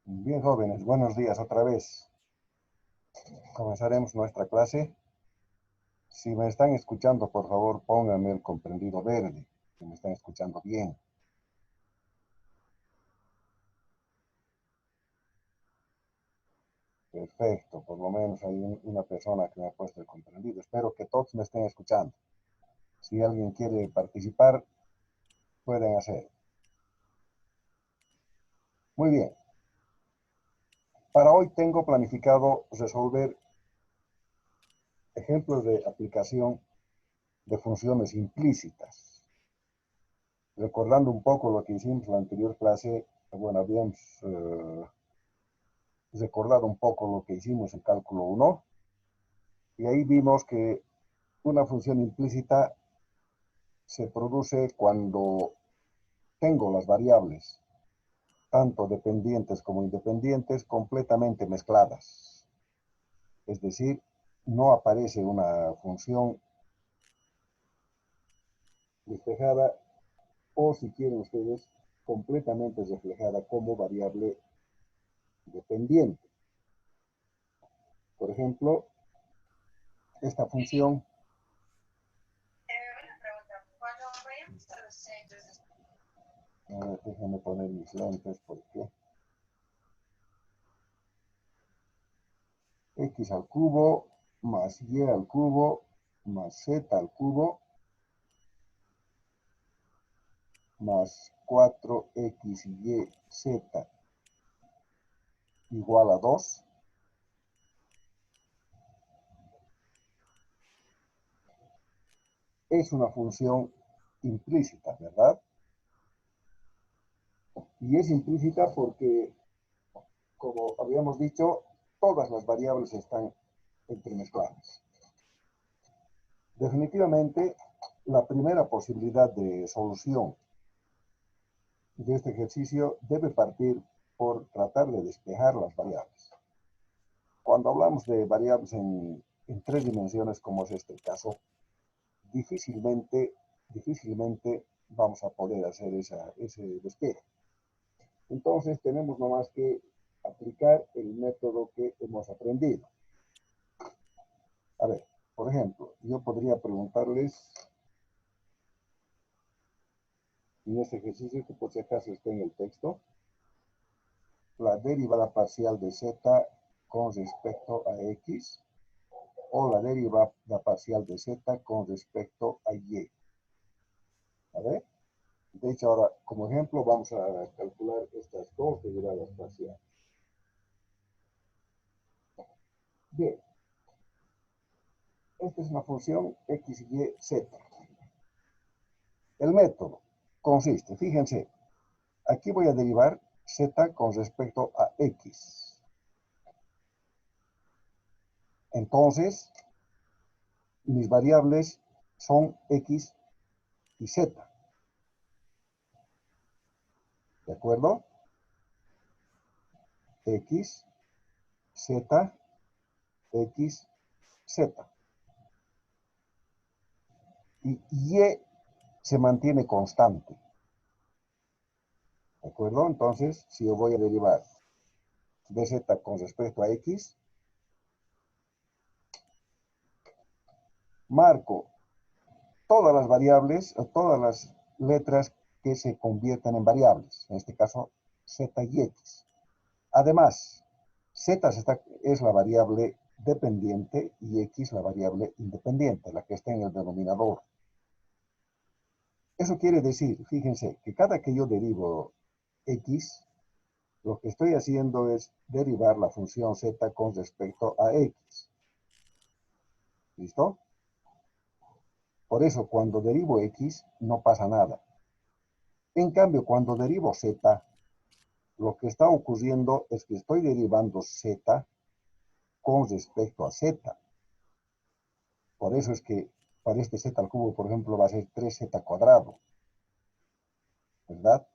Bien, jóvenes, buenos días otra vez. Comenzaremos nuestra clase. Si me están escuchando, por favor, pónganme el comprendido verde, si me están escuchando bien. Perfecto, por lo menos hay una persona que me ha puesto el comprendido. Espero que todos me estén escuchando. Si alguien quiere participar, pueden hacerlo. Muy bien. Para hoy tengo planificado resolver ejemplos de aplicación de funciones implícitas. Recordando un poco lo que hicimos en la anterior clase, bueno, habíamos recordado un poco lo que hicimos en cálculo 1, y ahí vimos que una función implícita se produce cuando tengo las variables, tanto dependientes como independientes, completamente mezcladas. Es decir, no aparece una función despejada o, si quieren ustedes, completamente reflejada como variable dependiente. Por ejemplo, esta función déjenme poner mis lentes porque x al cubo más y al cubo más z al cubo más 4xyz igual a 2 es una función implícita, ¿verdad? Y es implícita porque, como habíamos dicho, todas las variables están entremezcladas. Definitivamente, la primera posibilidad de solución de este ejercicio debe partir por tratar de despejar las variables. Cuando hablamos de variables en 3 dimensiones, como es este caso, difícilmente vamos a poder hacer ese despeje. Entonces tenemos nomás que aplicar el método que hemos aprendido. A ver, por ejemplo, yo podría preguntarles en este ejercicio, que por si acaso está en el texto, la derivada parcial de z con respecto a x o la derivada parcial de z con respecto a y. A ver, de hecho ahora como ejemplo vamos a calcular estas dos derivadas parciales. Bien, esta es una función x, y, z. El método consiste, fíjense, aquí voy a derivar z con respecto a x. Entonces, mis variables son x y z. ¿De acuerdo? X, z, x, z. Y y se mantiene constante. ¿De acuerdo? Entonces, si yo voy a derivar dz con respecto a x, marco todas las variables, o todas las letras que se convierten en variables, en este caso z y x. Además, z es la variable dependiente y x la variable independiente, la que está en el denominador. Eso quiere decir, fíjense, que cada que yo derivo x, lo que estoy haciendo es derivar la función z con respecto a x. ¿Listo? Por eso, cuando derivo x, no pasa nada. En cambio, cuando derivo z, lo que está ocurriendo es que estoy derivando z con respecto a z. Por eso es que para este z al cubo, por ejemplo, va a ser 3z cuadrado, ¿verdad?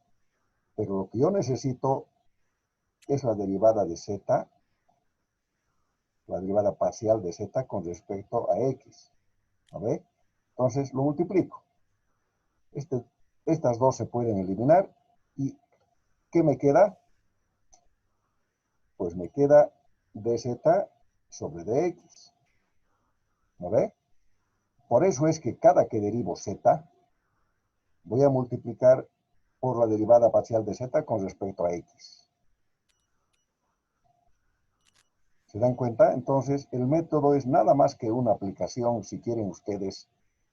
Pero lo que yo necesito es la derivada de z, la derivada parcial de z con respecto a x. ¿No ve? Entonces lo multiplico. Estas dos se pueden eliminar. ¿Y qué me queda? pues me queda dz sobre dx. ¿No ve? Por eso es que cada que derivo z, voy a multiplicar por la derivada parcial de z con respecto a x. ¿Se dan cuenta? Entonces, el método es nada más que una aplicación, si quieren ustedes,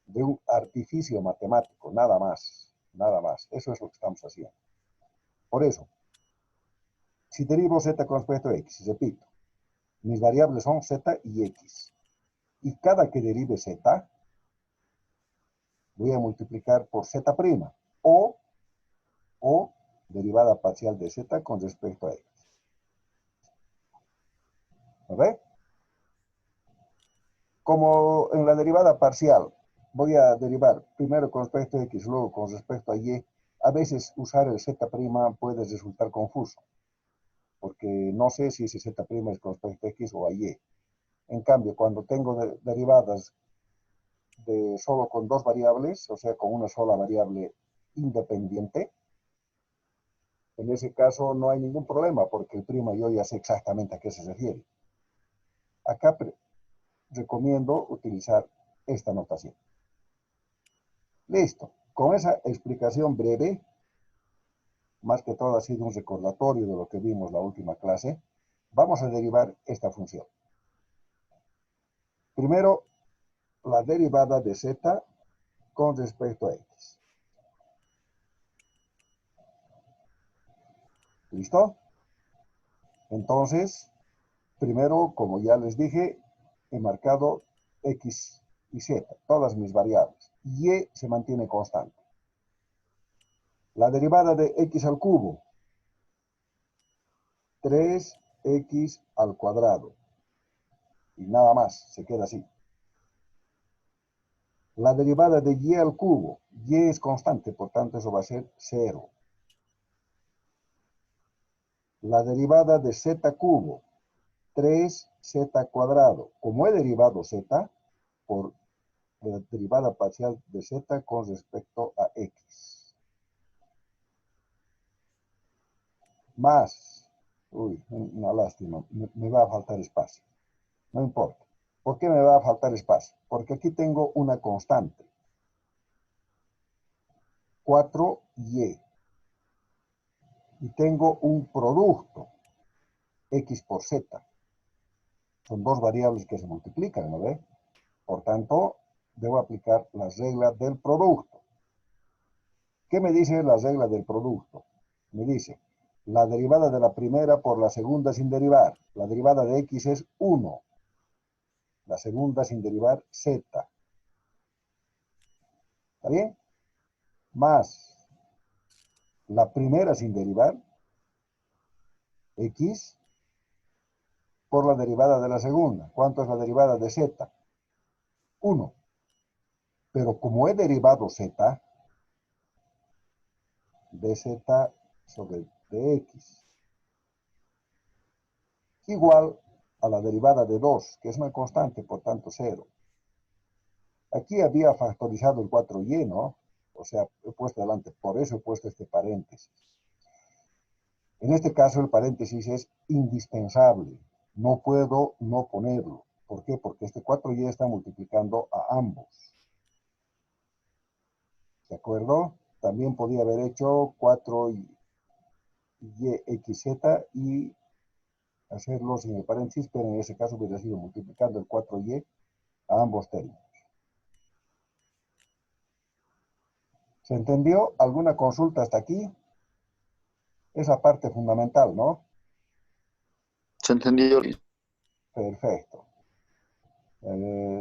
de un artificio matemático, nada más, nada más. Eso es lo que estamos haciendo. Por eso, si derivo z con respecto a x, repito, mis variables son z y x. Y cada que derive z, voy a multiplicar por z' o derivada parcial de z con respecto a x. ¿Lo ve? Como en la derivada parcial voy a derivar primero con respecto a x, luego con respecto a y, a veces usar el z' puede resultar confuso, porque no sé si ese z' es con respecto a x o a y. En cambio, cuando tengo derivadas de solo con dos variables, o sea, con una sola variable independiente, en ese caso no hay ningún problema, porque el prima yo ya sé exactamente a qué se refiere. Acá recomiendo utilizar esta notación. Listo. Con esa explicación breve, más que todo ha sido un recordatorio de lo que vimos la última clase, vamos a derivar esta función. Primero, la derivada de z con respecto a x. ¿Listo? Entonces, primero, como ya les dije, he marcado x y z, todas mis variables. Y se mantiene constante. La derivada de x al cubo, 3x al cuadrado. Y nada más, se queda así. La derivada de y al cubo, y es constante, por tanto eso va a ser 0. La derivada de z cubo, 3z cuadrado. Como he derivado z, por la derivada parcial de z con respecto a x. Más, uy, una lástima, me va a faltar espacio. No importa. ¿Por qué me va a faltar espacio? Porque aquí tengo una constante. 4y. Y tengo un producto, x por z. Son dos variables que se multiplican, ¿no ve? Por tanto, debo aplicar las reglas del producto. ¿Qué me dice la regla del producto? Me dice, la derivada de la primera por la segunda sin derivar. La derivada de x es 1. La segunda sin derivar, z. ¿Está bien? Más la primera sin derivar, x, por la derivada de la segunda. ¿Cuánto es la derivada de z? 1. Pero como he derivado z, dz sobre dx, igual a la derivada de 2, que es una constante, por tanto 0. Aquí había factorizado el 4y, ¿no? O sea, he puesto adelante, por eso he puesto este paréntesis. En este caso el paréntesis es indispensable. No puedo no ponerlo. ¿Por qué? Porque este 4y está multiplicando a ambos. ¿De acuerdo? También podía haber hecho 4yxz y hacerlo sin el paréntesis, pero en ese caso hubiera sido multiplicando el 4y a ambos términos. ¿Se entendió? ¿Alguna consulta hasta aquí? Esa parte fundamental, ¿no? Se entendió. Perfecto.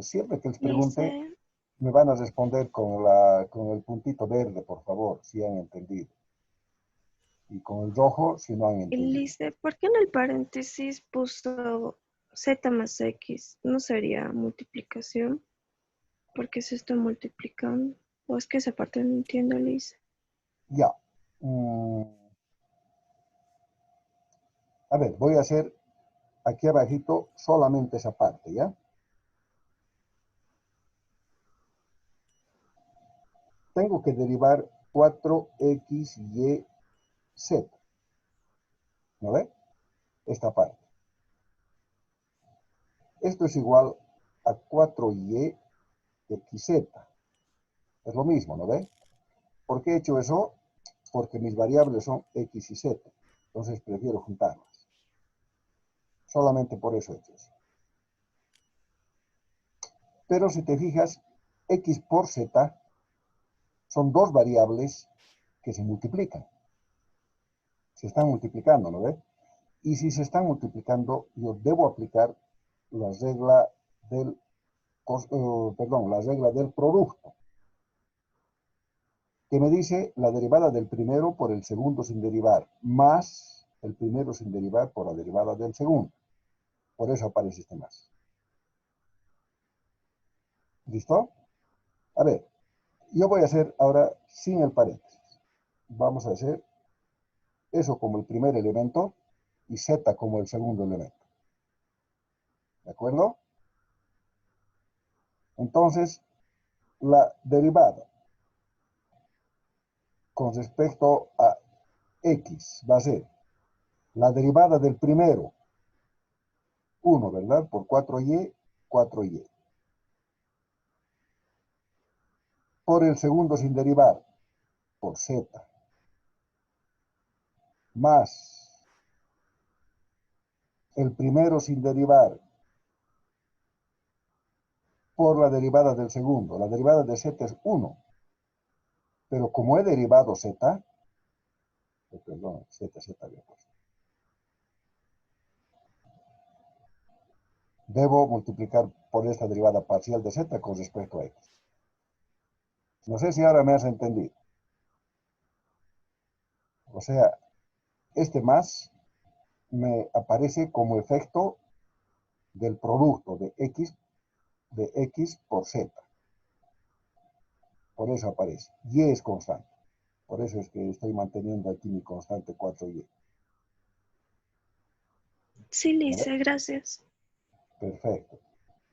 Siempre que les pregunte, Lice, me van a responder con el puntito verde, por favor, si han entendido. Y con el rojo, si no han entendido. Lice, ¿por qué en el paréntesis puso z más x? ¿No sería multiplicación? ¿Por qué se está multiplicando? ¿O es que esa parte no entiendo, Lice? Ya. A ver, voy a hacer aquí abajito solamente esa parte, ¿ya? Tengo que derivar 4xyz. ¿No ve? esta parte. Esto es igual a 4y xz. Es lo mismo, ¿no ve? ¿Por qué he hecho eso? Porque mis variables son x y z. Entonces prefiero juntarlas. Solamente por eso he hecho eso. Pero si te fijas, x por z son dos variables que se multiplican. Se están multiplicando, ¿no ve? Y si se están multiplicando, yo debo aplicar la regla del, la regla del producto, que me dice la derivada del primero por el segundo sin derivar, más el primero sin derivar por la derivada del segundo. Por eso aparece este más. ¿Listo? A ver, yo voy a hacer ahora sin el paréntesis. Vamos a hacer eso como el primer elemento y z como el segundo elemento. ¿De acuerdo? Entonces, la derivada con respecto a x va a ser la derivada del primero, 1, ¿verdad? Por 4y, 4y. Por el segundo sin derivar, por z. Más el primero sin derivar, por la derivada del segundo. La derivada de z es 1. Pero como he derivado z, perdón, z había puesto. Debo multiplicar por esta derivada parcial de z con respecto a x. No sé si ahora me has entendido. O sea, este más me aparece como efecto del producto de x por z. Por eso aparece. Y es constante. Por eso es que estoy manteniendo aquí mi constante 4y. Sí, ¿Vale? Lisa, gracias. Perfecto.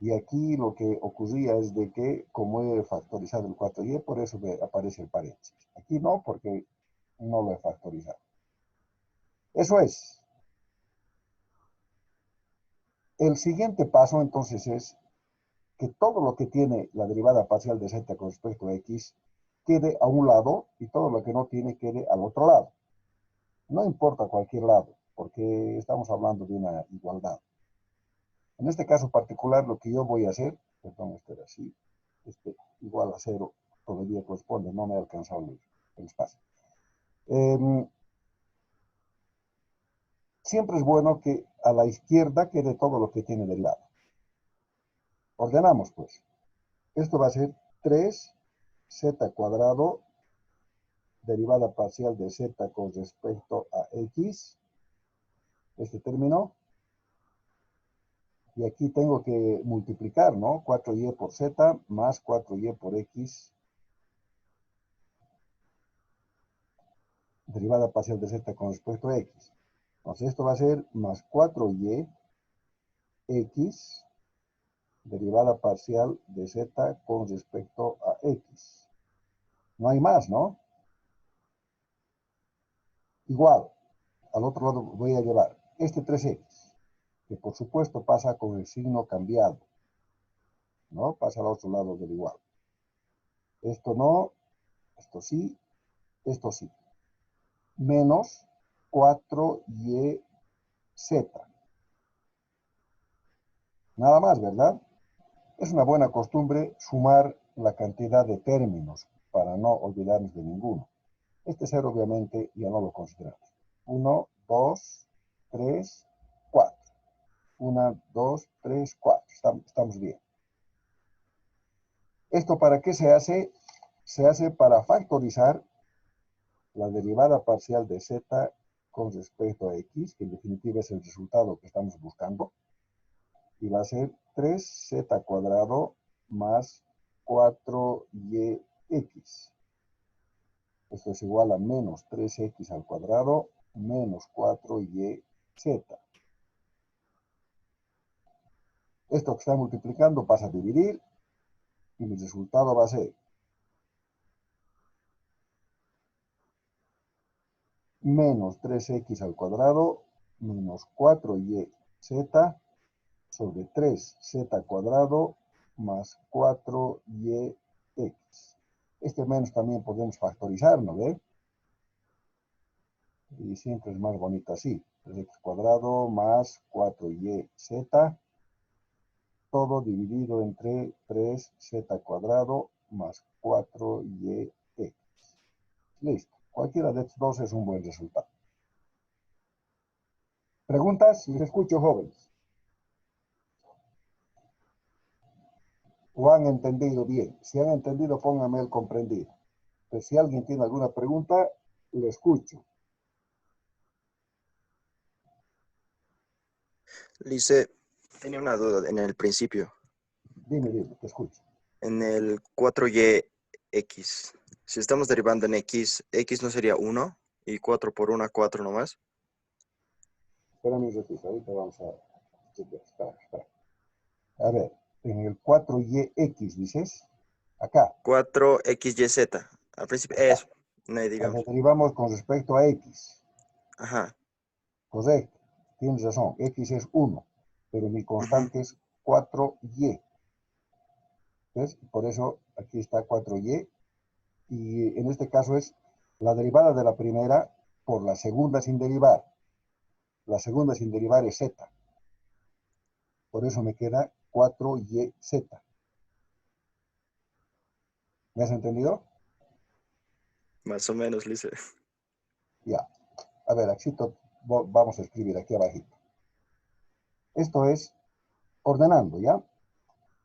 Y aquí lo que ocurría es de que, como he factorizado el 4y, por eso me aparece el paréntesis. Aquí no, porque no lo he factorizado. Eso es. El siguiente paso, entonces, es que todo lo que tiene la derivada parcial de z con respecto a x quede a un lado y todo lo que no tiene quede al otro lado. No importa cualquier lado, porque estamos hablando de una igualdad. En este caso particular, lo que yo voy a hacer, perdón, esto era así, igual a 0 todavía corresponde, no me ha alcanzado el espacio. Siempre es bueno que a la izquierda quede todo lo que tiene del lado. Ordenamos, pues. Esto va a ser 3z cuadrado, derivada parcial de z con respecto a x, este término. Y aquí tengo que multiplicar, ¿no? 4y por z más 4y por x, derivada parcial de z con respecto a x. Entonces esto va a ser más 4y x, derivada parcial de z con respecto a x. No hay más, ¿no? Igual, al otro lado voy a llevar este 3x, que por supuesto pasa con el signo cambiado, ¿no? Pasa al otro lado del igual. Esto no, esto sí, esto sí. Menos 4yz. Nada más, ¿verdad? Es una buena costumbre sumar la cantidad de términos para no olvidarnos de ninguno. Este 0 obviamente ya no lo consideramos. 1, 2, 3, 4. 1, 2, 3, 4. Estamos bien. ¿Esto para qué se hace? Se hace para factorizar la derivada parcial de z con respecto a x, que en definitiva es el resultado que estamos buscando. Y va a ser 3z cuadrado más 4yx. Esto es igual a menos 3x al cuadrado menos 4yz. Esto que está multiplicando pasa a dividir y mi resultado va a ser menos 3x al cuadrado menos 4y z sobre 3z cuadrado más 4y x. Este menos también podemos factorizar, ¿no ve? Y siempre es más bonito así. 3x cuadrado más 4y z, todo dividido entre 3z cuadrado más 4y x. Listo. Cualquiera de estos dos es un buen resultado. ¿Preguntas? Les escucho, jóvenes. ¿O han entendido bien? Si han entendido, pónganme el comprendido. Pero si alguien tiene alguna pregunta, lo escucho. Lice, tenía una duda en el principio. Dime, te escucho. En el 4y(x), si estamos derivando en x, x no sería 1 y 4 por 1, 4 nomás. Espérame un ratito, ahorita vamos a chequear. Espera. A ver, en el 4yx, dices, acá. 4xyz. Al principio, Acá. eso, no hay, digamos. Derivamos con respecto a x. Ajá. Correcto. Tienes razón. X es 1, pero mi constante es 4y. ¿Ves? Por eso aquí está 4y. Y en este caso es la derivada de la primera por la segunda sin derivar. La segunda sin derivar es z. Por eso me queda 4yz. ¿Me has entendido? Más o menos, Lice. Ya. A ver, aquí vamos a escribir aquí abajito. Esto es ordenando, ¿ya?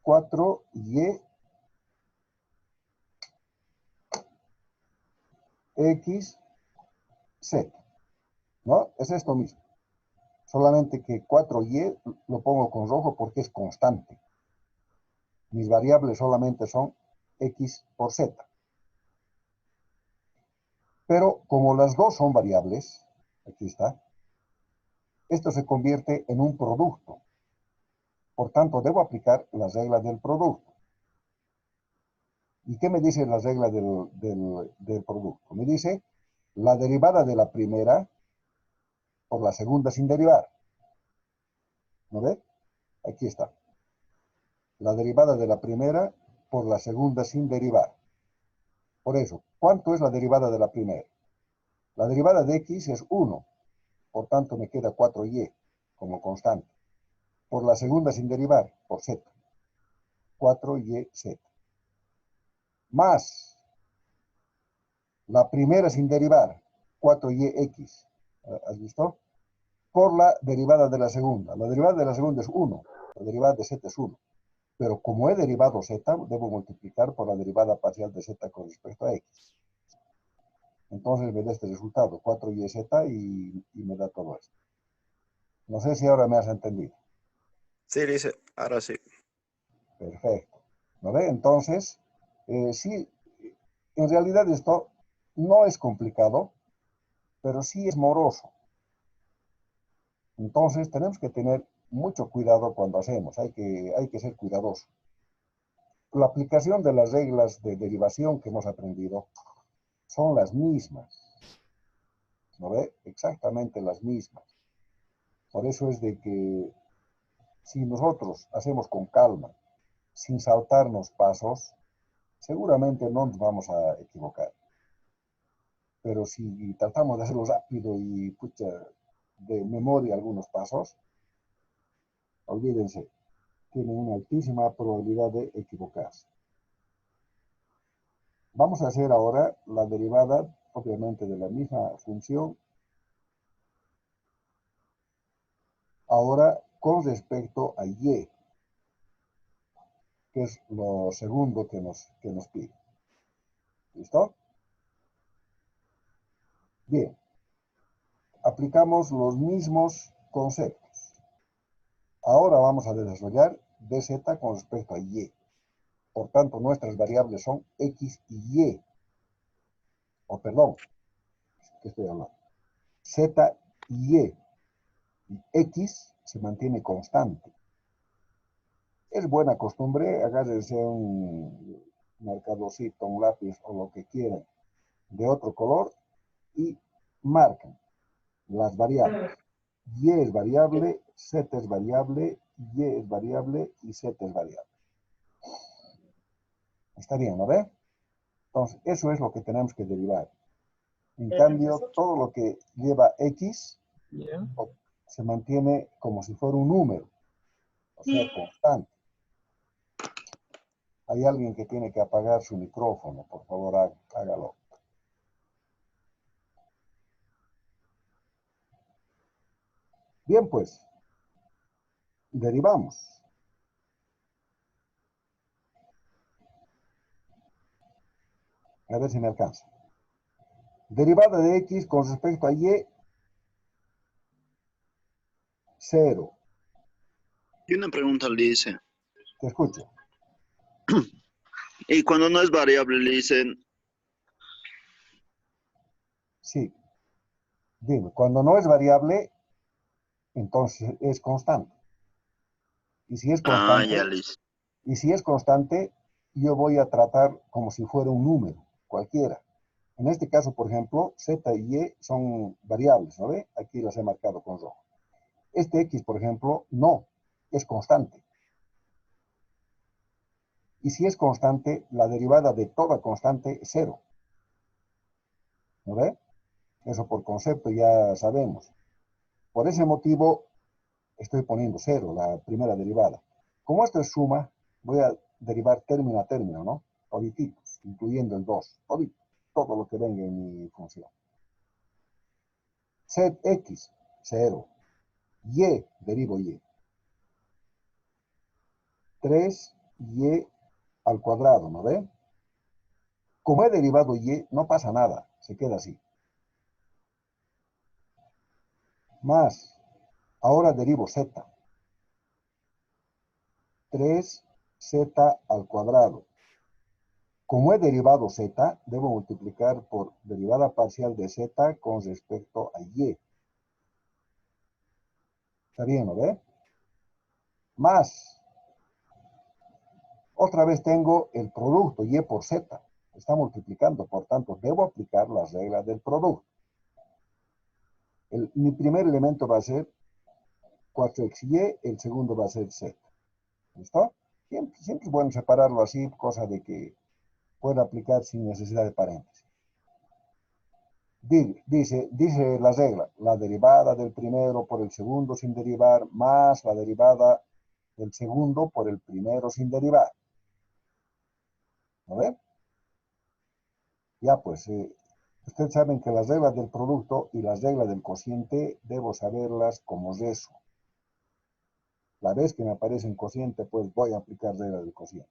4y x z. ¿No? Es esto mismo. Solamente que 4y lo pongo con rojo porque es constante. Mis variables solamente son x por z. Pero como las dos son variables, aquí está, esto se convierte en un producto. Por tanto, debo aplicar las reglas del producto. ¿Y qué me dice la regla del producto? Me dice la derivada de la primera por la segunda sin derivar. ¿No ve? Aquí está. La derivada de la primera por la segunda sin derivar. Por eso, ¿cuánto es la derivada de la primera? La derivada de x es 1. Por tanto, me queda 4y como constante. Por la segunda sin derivar, por z. 4yz. Más la primera sin derivar, 4yx. ¿Has visto? Por la derivada de la segunda. La derivada de la segunda es 1. La derivada de z es 1. Pero como he derivado z, debo multiplicar por la derivada parcial de z con respecto a x. Entonces me da este resultado, 4yz, y me da todo esto. No sé si ahora me has entendido. Sí, Lice, ahora sí. Perfecto. ¿No ve? Entonces, sí, en realidad esto no es complicado, pero sí es moroso. Entonces tenemos que tener mucho cuidado cuando hacemos, hay que ser cuidadoso. La aplicación de las reglas de derivación que hemos aprendido son las mismas, ¿no ve? Exactamente las mismas. Por eso es de que si nosotros hacemos con calma, sin saltarnos pasos, seguramente no nos vamos a equivocar. Pero si tratamos de hacerlo rápido y pucha, de memoria algunos pasos, olvídense, tienen una altísima probabilidad de equivocarse. Vamos a hacer ahora la derivada, obviamente, de la misma función, ahora con respecto a y, que es lo segundo que nos pide. ¿Listo? Bien, aplicamos los mismos conceptos. Ahora vamos a desarrollar dz con respecto a y. Por tanto, nuestras variables son x y y. O perdón, ¿qué estoy hablando? Z y y. Y x se mantiene constante. Es buena costumbre, agárrense un marcadorcito, un lápiz o lo que quieran de otro color y marcan las variables. Y es variable, z es variable, y es variable y z es variable. Está bien, ¿no ve? Entonces, eso es lo que tenemos que derivar. En cambio, todo lo que lleva x se mantiene como si fuera un número, o sea, constante. Hay alguien que tiene que apagar su micrófono, por favor, hágalo. Bien, pues, derivamos. A ver si me alcanza. Derivada de x con respecto a y, 0. Y una pregunta le dice, Te escucho. y cuando no es variable le dicen, Sí. Dime, cuando no es variable, entonces es constante. Y si es ah, constante, ya le dice. y si es constante, yo voy a tratar como si fuera un número, cualquiera. En este caso, por ejemplo, z y y son variables, ¿no ve? Aquí las he marcado con rojo. Este x, por ejemplo, no, es constante. Y si es constante, la derivada de toda constante es 0. ¿No ve? Eso por concepto ya sabemos. Por ese motivo estoy poniendo 0, la primera derivada. Como esto es suma, voy a derivar término a término, ¿no? Todititos, incluyendo el 2. Todo lo que venga en mi función. Zx, 0. Y, derivo y. 3y al cuadrado, ¿no ve? Como he derivado y, no pasa nada, se queda así. Más, ahora derivo z. 3z al cuadrado. Como he derivado z, debo multiplicar por derivada parcial de z con respecto a y. ¿Está bien, no ve? Más, otra vez tengo el producto y por z. Está multiplicando, por tanto, debo aplicar las reglas del producto. Mi primer elemento va a ser 4xy, el segundo va a ser z. ¿Listo? Siempre es bueno separarlo así, cosa de que pueda aplicar sin necesidad de paréntesis. Dice la regla, la derivada del primero por el segundo sin derivar, más la derivada del segundo por el primero sin derivar. ¿No ve? Ya pues, ustedes saben que las reglas del producto y las reglas del cociente debo saberlas como rezo. La vez que me aparece un cociente, pues voy a aplicar regla del cociente.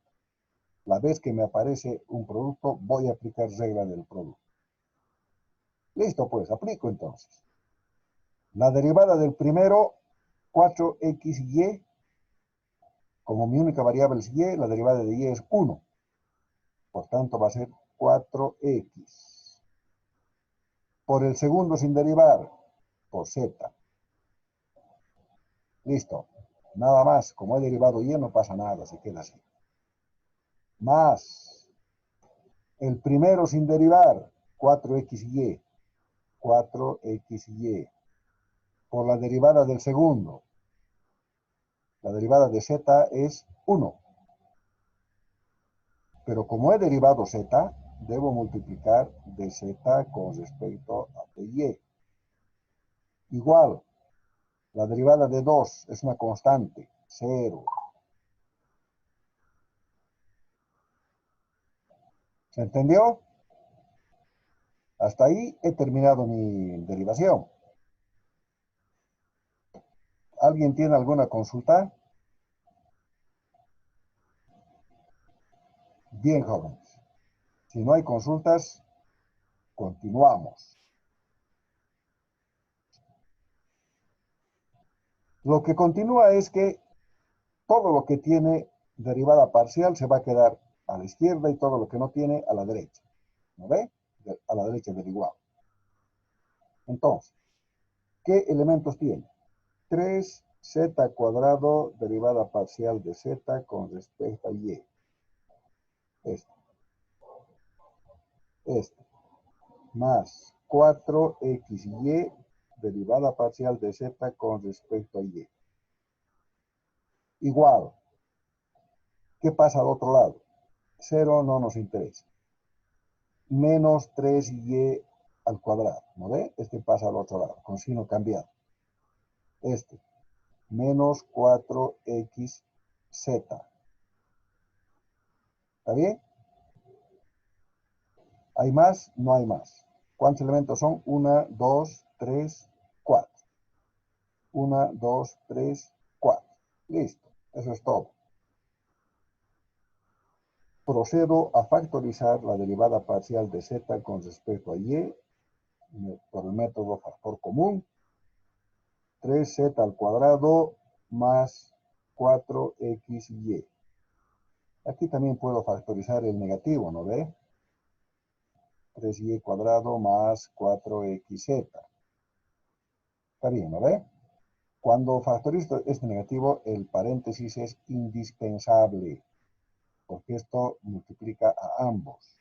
La vez que me aparece un producto, voy a aplicar regla del producto. Listo, pues, aplico entonces. La derivada del primero, 4xy, como mi única variable es y, la derivada de y es 1. Por tanto, va a ser 4x. Por el segundo sin derivar, por z. Listo. Nada más. Como he derivado y, no pasa nada, se queda así. Más el primero sin derivar, 4xy. 4xy. Por la derivada del segundo. La derivada de z es 1. Pero como he derivado z, debo multiplicar de z con respecto a y. Igual, la derivada de 2 es una constante, 0. ¿Se entendió? Hasta ahí he terminado mi derivación. ¿Alguien tiene alguna consulta? Bien, jóvenes. Si no hay consultas, continuamos. Lo que continúa es que todo lo que tiene derivada parcial se va a quedar a la izquierda y todo lo que no tiene a la derecha. ¿No ve? A la derecha del igual. Entonces, ¿qué elementos tiene? 3z cuadrado derivada parcial de z con respecto a y. Este. Más 4xy derivada parcial de z con respecto a y. Igual. ¿Qué pasa al otro lado? 0 no nos interesa. Menos 3y al cuadrado, ¿no ve? Este pasa al otro lado, con signo cambiado. Este, menos 4xz. ¿Está bien? ¿Hay más? No hay más. ¿Cuántos elementos son? 1, 2, 3, 4. 1, 2, 3, 4. Listo. Eso es todo. Procedo a factorizar la derivada parcial de z con respecto a y por el método factor común. 3z al cuadrado más 4xy. Aquí también puedo factorizar el negativo, ¿no ve? 3y cuadrado más 4xz. Está bien, ¿no ve? Cuando factorizo este negativo, el paréntesis es indispensable, porque esto multiplica a ambos.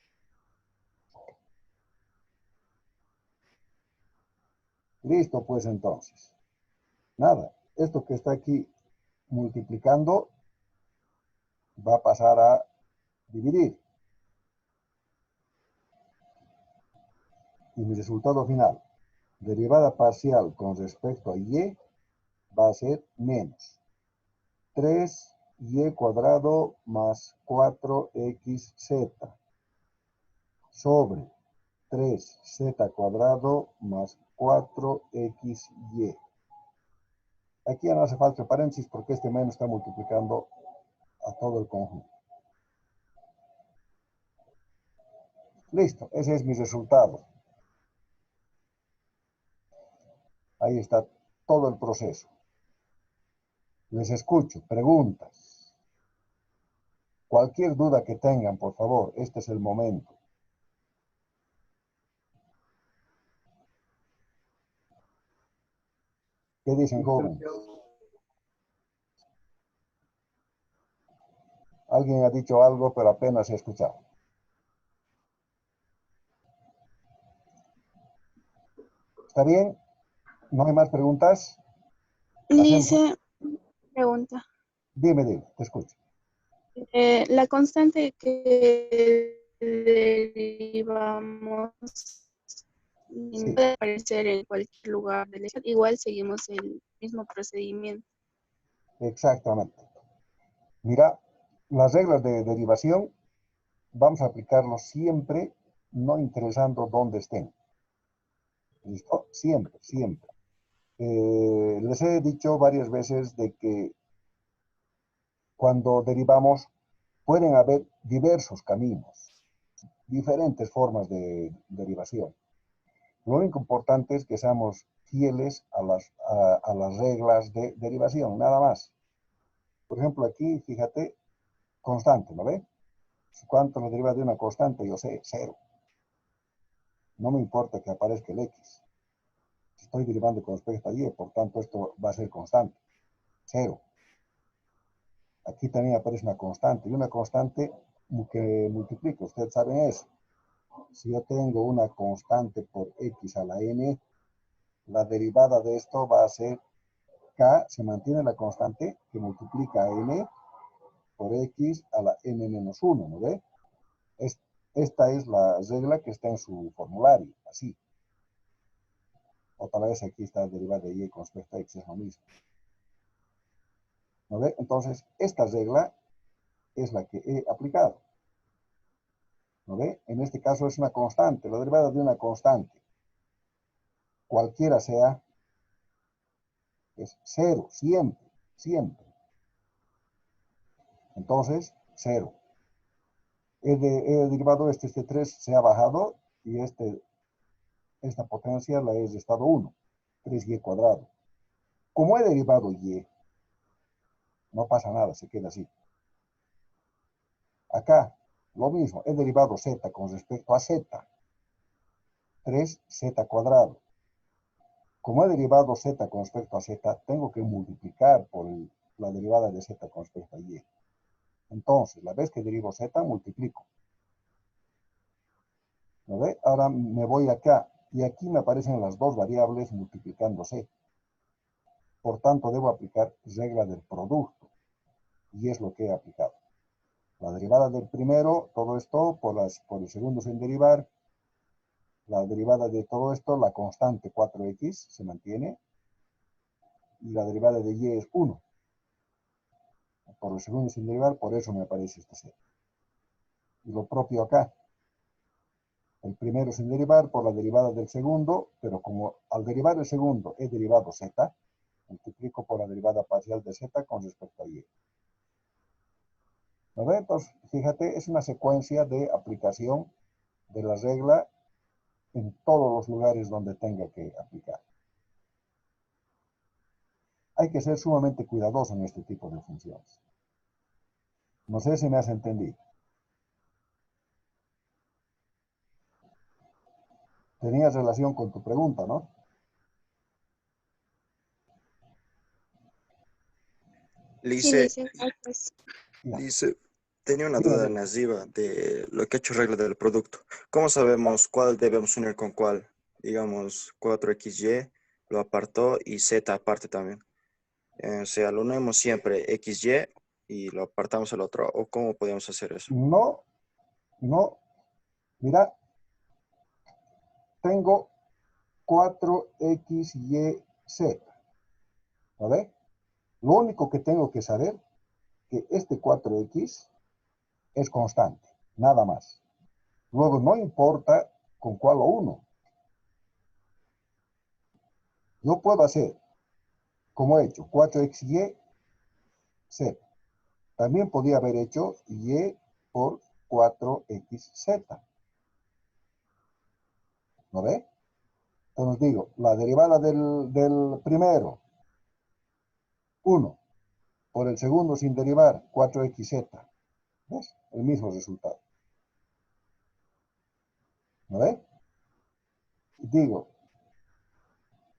Listo, pues entonces. Nada, esto que está aquí multiplicando va a pasar a dividir. Y mi resultado final, derivada parcial con respecto a y, va a ser menos 3y cuadrado más 4xz sobre 3z cuadrado más 4xy. Aquí ya no hace falta el paréntesis porque este menos está multiplicando a todo el conjunto. Listo, ese es mi resultado. Ahí está todo el proceso. Les escucho, preguntas. Cualquier duda que tengan, por favor, este es el momento. ¿Qué dicen, jóvenes? Alguien ha dicho algo, pero apenas he escuchado. ¿Está bien? ¿No hay más preguntas? Dice, pregunta, Dime, te escucho. la constante que derivamos Sí, puede aparecer en cualquier lugar del Excel, igual seguimos el mismo procedimiento. exactamente. Mira, las reglas de derivación vamos a aplicarlos siempre, no interesando dónde estén. ¿Listo? Siempre, siempre. Les he dicho varias veces de que cuando derivamos pueden haber diversos caminos, diferentes formas de derivación. Lo único importante es que seamos fieles a las reglas de derivación, nada más. Por ejemplo, aquí, fíjate, constante, ¿no ve? ¿Cuánto me deriva de una constante? Yo sé, 0. No me importa que aparezca el x. Estoy derivando con respecto a y, por tanto esto va a ser constante. 0. Aquí también aparece una constante, y una constante que multiplica. Ustedes saben eso. Si yo tengo una constante por x a la n, la derivada de esto va a ser k, se mantiene la constante, que multiplica a n por x a la n menos 1, ¿no ve? Esta es la regla que está en su formulario, así. Otra vez aquí está derivada de y con respecto a x, es lo mismo. ¿No ve? Entonces, esta regla es la que he aplicado. ¿No ve? En este caso es una constante, la derivada de una constante. Cualquiera sea, es 0, siempre, siempre. Entonces, 0. He derivado este 3 se ha bajado y esta potencia la es de estado 1, 3y cuadrado. Como he derivado y, no pasa nada, se queda así. Acá, lo mismo, he derivado z con respecto a z, 3z cuadrado. Como he derivado z con respecto a z, tengo que multiplicar por la derivada de z con respecto a y. Entonces, la vez que derivo z, multiplico. ¿No ve? Ahora me voy acá. Y aquí me aparecen las dos variables multiplicándose. Por tanto, debo aplicar regla del producto. Y es lo que he aplicado. La derivada del primero, todo esto, por el segundo sin derivar. La derivada de todo esto, la constante 4x, se mantiene. Y la derivada de y es 1. Por el segundo sin derivar, por eso me aparece este z. Y lo propio acá. El primero sin derivar por la derivada del segundo, pero como al derivar el segundo he derivado z, multiplico por la derivada parcial de z con respecto a y. ¿No ve? Entonces, fíjate, es una secuencia de aplicación de la regla en todos los lugares donde tenga que aplicar. Hay que ser sumamente cuidadoso en este tipo de funciones. No sé si me has entendido. Tenías relación con tu pregunta, ¿no? Sí, Lice, dice, gracias. Ya. Lice, tenía una Dime, duda dime. naciva de lo que ha hecho regla del producto. ¿Cómo sabemos cuál debemos unir con cuál? Digamos, 4xy lo apartó y z aparte también. O sea, lo unimos siempre xy y lo apartamos al otro. ¿O cómo podemos hacer eso? No, no. Mira, tengo 4xyz. ¿A ver? Lo único que tengo que saber que este 4x es constante, nada más. Luego no importa con cuál lo uno. Yo puedo hacer, como he hecho, 4xy, z. También podía haber hecho y por 4xz. ¿No ve? Entonces digo, la derivada del primero, 1, por el segundo sin derivar, 4xz. ¿Ves? El mismo resultado. ¿No ve? Digo,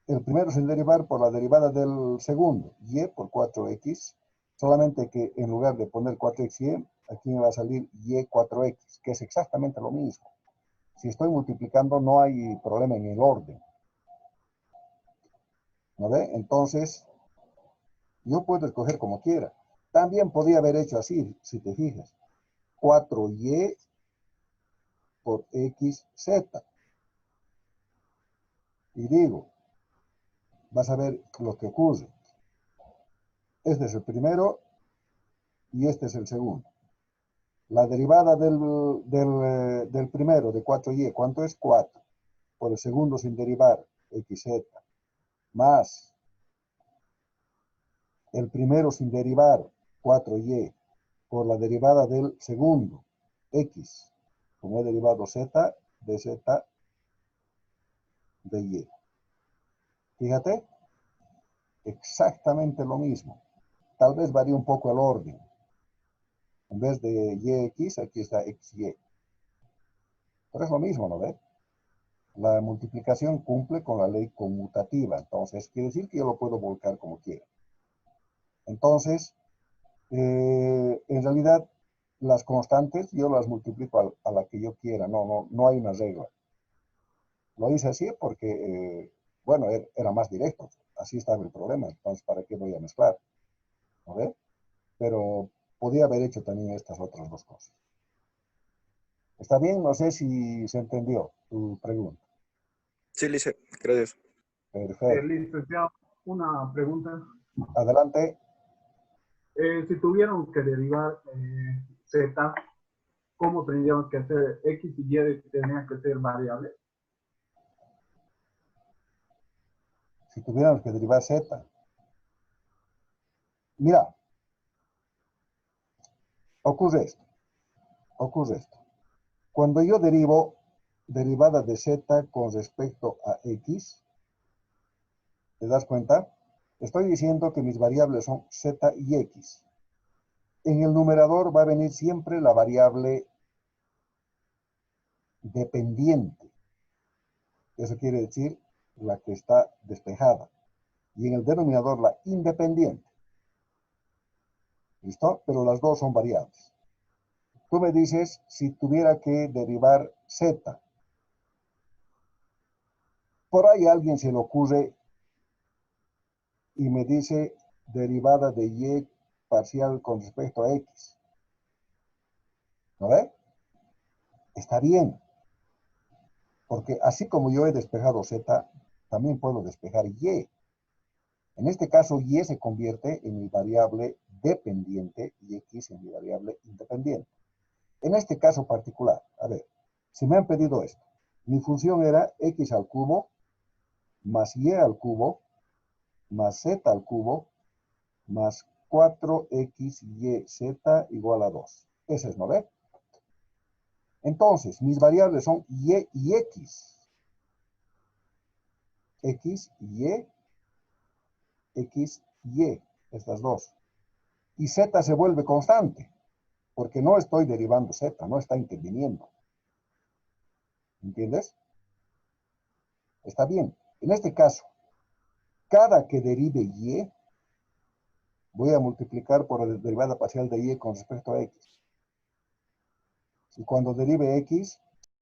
el primero sin derivar por la derivada del segundo, y por 4x, solamente que en lugar de poner 4xy, aquí me va a salir y 4x, que es exactamente lo mismo. Si estoy multiplicando no hay problema en el orden. ¿No ve? Entonces, yo puedo escoger como quiera. También podía haber hecho así, si te fijas. 4y por xz. Y digo, vas a ver lo que ocurre. Este es el primero y este es el segundo. La derivada del primero, de 4y, ¿cuánto es? 4. Por el segundo sin derivar, xz. Más el primero sin derivar, 4y. Por la derivada del segundo, x. Como he derivado z, de z, de y. Fíjate, exactamente lo mismo. Tal vez varía un poco el orden. En vez de yx, aquí está xy. Pero es lo mismo, ¿no ves? La multiplicación cumple con la ley conmutativa. Entonces, quiere decir que yo lo puedo volcar como quiera. Entonces, en realidad, las constantes yo las multiplico a la que yo quiera. No hay una regla. Lo hice así porque, bueno, era más directo. Así estaba el problema. Entonces, ¿para qué voy a mezclar? ¿No ves? Pero podía haber hecho también estas otras dos cosas. ¿Está bien? No sé si se entendió tu pregunta. Sí, Lice, gracias. Perfecto. Licenciado, una pregunta. Adelante. Si tuvieron que derivar Z, ¿cómo tendríamos que hacer? X y Y tenían que ser variables. Si tuviéramos que derivar z. Mira, ocurre esto. Ocurre esto. Cuando yo derivo derivada de z con respecto a x, ¿te das cuenta? Estoy diciendo que mis variables son z y x. En el numerador va a venir siempre la variable dependiente. Eso quiere decir la que está despejada. Y en el denominador la independiente. ¿Listo? Pero las dos son variables. Tú me dices si tuviera que derivar z. Por ahí a alguien se le ocurre y me dice derivada de y parcial con respecto a x. ¿No ve? Está bien, porque así como yo he despejado z, también puedo despejar y. En este caso, y se convierte en mi variable dependiente y x en mi variable independiente. En este caso particular, a ver, si me han pedido esto, mi función era x al cubo más y al cubo más z al cubo más 4xyz igual a 2. Ese es, ¿no ve? Entonces, mis variables son y x. X, y, x, y, estas dos. Y z se vuelve constante, porque no estoy derivando z, no está interviniendo. ¿Entiendes? Está bien. En este caso, cada que derive y, voy a multiplicar por la derivada parcial de y con respecto a x. Y cuando derive x,